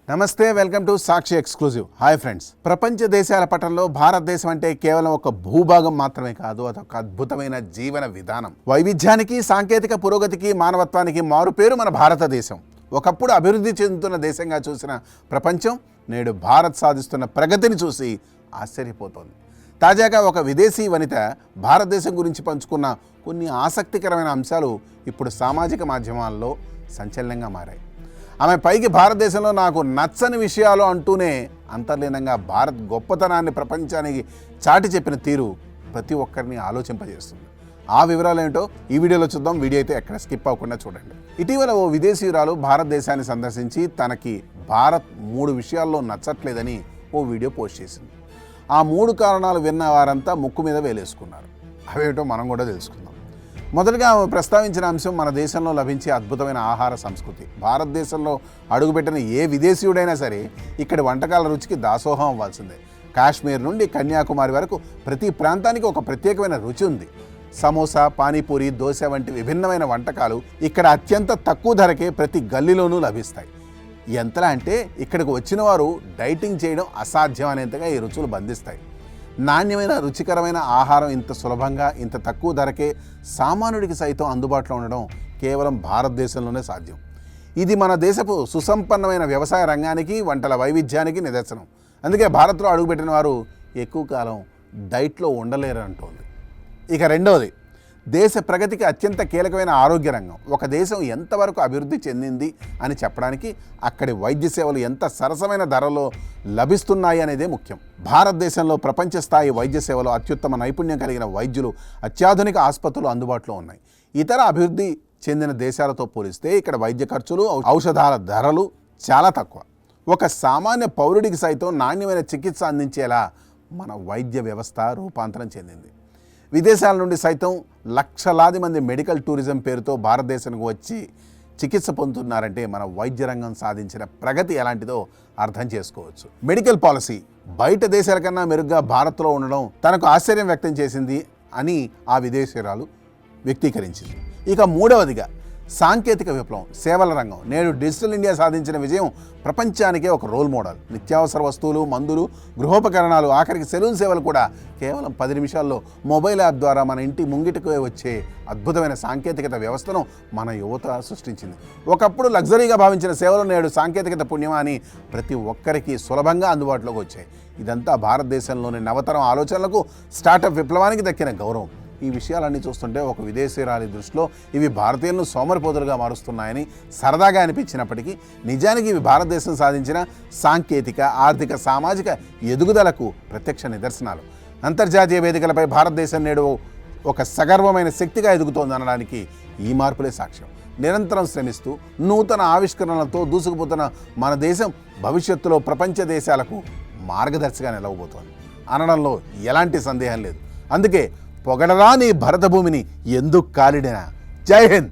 నమస్తే, welcome to Sakshi exclusive. Hi friends, ప్రపంచ దేశాల పటంలో భారతదేశం అంటే కేవలం ఒక భూభాగం మాత్రమే కాదు, అదొక అద్భుతమైన జీవన విధానం. వైవిధ్యానికి, సాంకేతిక పురోగతికి, మానవత్వానికి మారుపేరు మన భారతదేశం. ఒకప్పుడు అభివృద్ధి చెందుతున్న దేశంగా చూసిన ప్రపంచం నేడు భారత్ సాధిస్తున్న ప్రగతిని చూసి ఆశ్చర్యపోతోంది. తాజాగా ఒక విదేశీ వనిత భారతదేశం గురించి పంచుకున్న కొన్ని ఆసక్తికరమైన అంశాలు ఇప్పుడు సామాజిక మాధ్యమాల్లో సంచలనంగా మారాయి. ఆమె పైకి భారతదేశంలో నాకు నచ్చని విషయాలు అంటూనే అంతర్లీనంగా భారత్ గొప్పతనాన్ని ప్రపంచానికి చాటి చెప్పిన తీరు ప్రతి ఒక్కరిని ఆలోచింపజేస్తుంది. ఆ వివరాలు ఏంటో ఈ వీడియోలో చూద్దాం. వీడియో అయితే ఎక్కడ స్కిప్ అవ్వకుండా చూడండి. ఇటీవల ఓ విదేశీయురాలు భారతదేశాన్ని సందర్శించి తనకి భారత్ 3 విషయాల్లో నచ్చట్లేదని ఓ వీడియో పోస్ట్ చేసింది. ఆ 3 కారణాలు విన్న వారంతా ముక్కు మీద వేలేసుకున్నారు. అవేంటో మనం కూడా తెలుసుకుందాం. మొదటగా ఆమె ప్రస్తావించిన అంశం మన దేశంలో లభించే అద్భుతమైన ఆహార సంస్కృతి. భారతదేశంలో అడుగుపెట్టిన ఏ విదేశీయుడైనా సరే ఇక్కడి వంటకాల రుచికి దాసోహం అవ్వాల్సిందే. కాశ్మీర్ నుండి కన్యాకుమారి వరకు ప్రతి ప్రాంతానికి ఒక ప్రత్యేకమైన రుచి ఉంది. సమోసా, పానీపూరి, దోశ వంటి విభిన్నమైన వంటకాలు ఇక్కడ అత్యంత తక్కువ ధరకే ప్రతి గల్లీలోనూ లభిస్తాయి. ఎంతలా అంటే ఇక్కడికి వచ్చిన వారు డైటింగ్ చేయడం అసాధ్యం అనేంతగా ఈ రుచులు బంధిస్తాయి. నాణ్యమైన, రుచికరమైన ఆహారం ఇంత సులభంగా, ఇంత తక్కువ ధరకే సామాన్యుడికి సైతం అందుబాటులో ఉండడం కేవలం భారతదేశంలోనే సాధ్యం. ఇది మన దేశపు సుసంపన్నమైన వ్యవసాయ రంగానికి, వంటల వైవిధ్యానికి నిదర్శనం. అందుకే భారత్లో అడుగుపెట్టిన వారు ఎక్కువ కాలం డైట్లో ఉండలేరు అంటోంది. ఇక రెండవది, దేశ ప్రగతికి అత్యంత కీలకమైన ఆరోగ్య రంగం. ఒక దేశం ఎంతవరకు అభివృద్ధి చెందింది అని చెప్పడానికి అక్కడి వైద్య సేవలు ఎంత సరసమైన ధరలో లభిస్తున్నాయి అనేదే ముఖ్యం. భారతదేశంలో ప్రపంచ స్థాయి వైద్య సేవలు, అత్యుత్తమ నైపుణ్యం కలిగిన వైద్యులు, అత్యాధునిక ఆసుపత్రులు అందుబాటులో ఉన్నాయి. ఇతర అభివృద్ధి చెందిన దేశాలతో పోలిస్తే ఇక్కడ వైద్య ఖర్చులు, ఔషధాల ధరలు చాలా తక్కువ. ఒక సామాన్య పౌరుడికి సైతం నాణ్యమైన చికిత్స అందించేలా మన వైద్య వ్యవస్థ రూపాంతరం చెందింది. విదేశాల నుండి సైతం లక్షలాది మంది మెడికల్ టూరిజం పేరుతో భారతదేశానికి వచ్చి చికిత్స పొందుతున్నారంటే మన వైద్య రంగం సాధించిన ప్రగతి ఎలాంటిదో అర్థం చేసుకోవచ్చు. మెడికల్ పాలసీ బయట దేశాల కన్నా మెరుగ్గా భారత్లో ఉండడం తనకు ఆశ్చర్యం వ్యక్తం చేసింది అని ఆ విదేశీయురాలు వ్యక్తీకరించింది. ఇక మూడవదిగా సాంకేతిక విప్లవం, సేవల రంగం. నేడు డిజిటల్ ఇండియా సాధించిన విజయం ప్రపంచానికే ఒక రోల్ మోడల్. నిత్యావసర వస్తువులు, మందులు, గృహోపకరణాలు, ఆఖరికి సెలూన్ సేవలు కూడా కేవలం 10 నిమిషాల్లో మొబైల్ యాప్ ద్వారా మన ఇంటి ముంగిటికి వచ్చే అద్భుతమైన సాంకేతికత వ్యవస్థను మన యువత సృష్టించింది. ఒకప్పుడు లగ్జరీగా భావించిన సేవలు నేడు సాంకేతికత పుణ్యమా అని ప్రతి ఒక్కరికి సులభంగా అందుబాటులోకి వచ్చాయి. ఇదంతా భారతదేశంలోని నవతరం ఆలోచనలకు, స్టార్టప్ విప్లవానికి దక్కిన గౌరవం. ఈ విషయాలన్నీ చూస్తుంటే ఒక విదేశీయురాలి దృష్టిలో ఇవి భారతీయులను సోమరిపోతులుగా మారుస్తున్నాయని సరదాగా అనిపించినప్పటికీ నిజానికి ఇవి భారతదేశం సాధించిన సాంకేతిక, ఆర్థిక, సామాజిక ఎదుగుదలకు ప్రత్యక్ష నిదర్శనాలు. అంతర్జాతీయ వేదికలపై భారతదేశం నేడు ఒక సగర్వమైన శక్తిగా ఎదుగుతోందనడానికి ఈ మార్పులే సాక్ష్యం. నిరంతరం శ్రమిస్తూ నూతన ఆవిష్కరణలతో దూసుకుపోతున్న మన దేశం భవిష్యత్తులో ప్రపంచ దేశాలకు మార్గదర్శిగా నిలవబోతోంది అనడంలో ఎలాంటి సందేహం లేదు. అందుకే పొగడరా నీ భరత భూమిని ఎందుకు కాలిడినా. జై హింద్.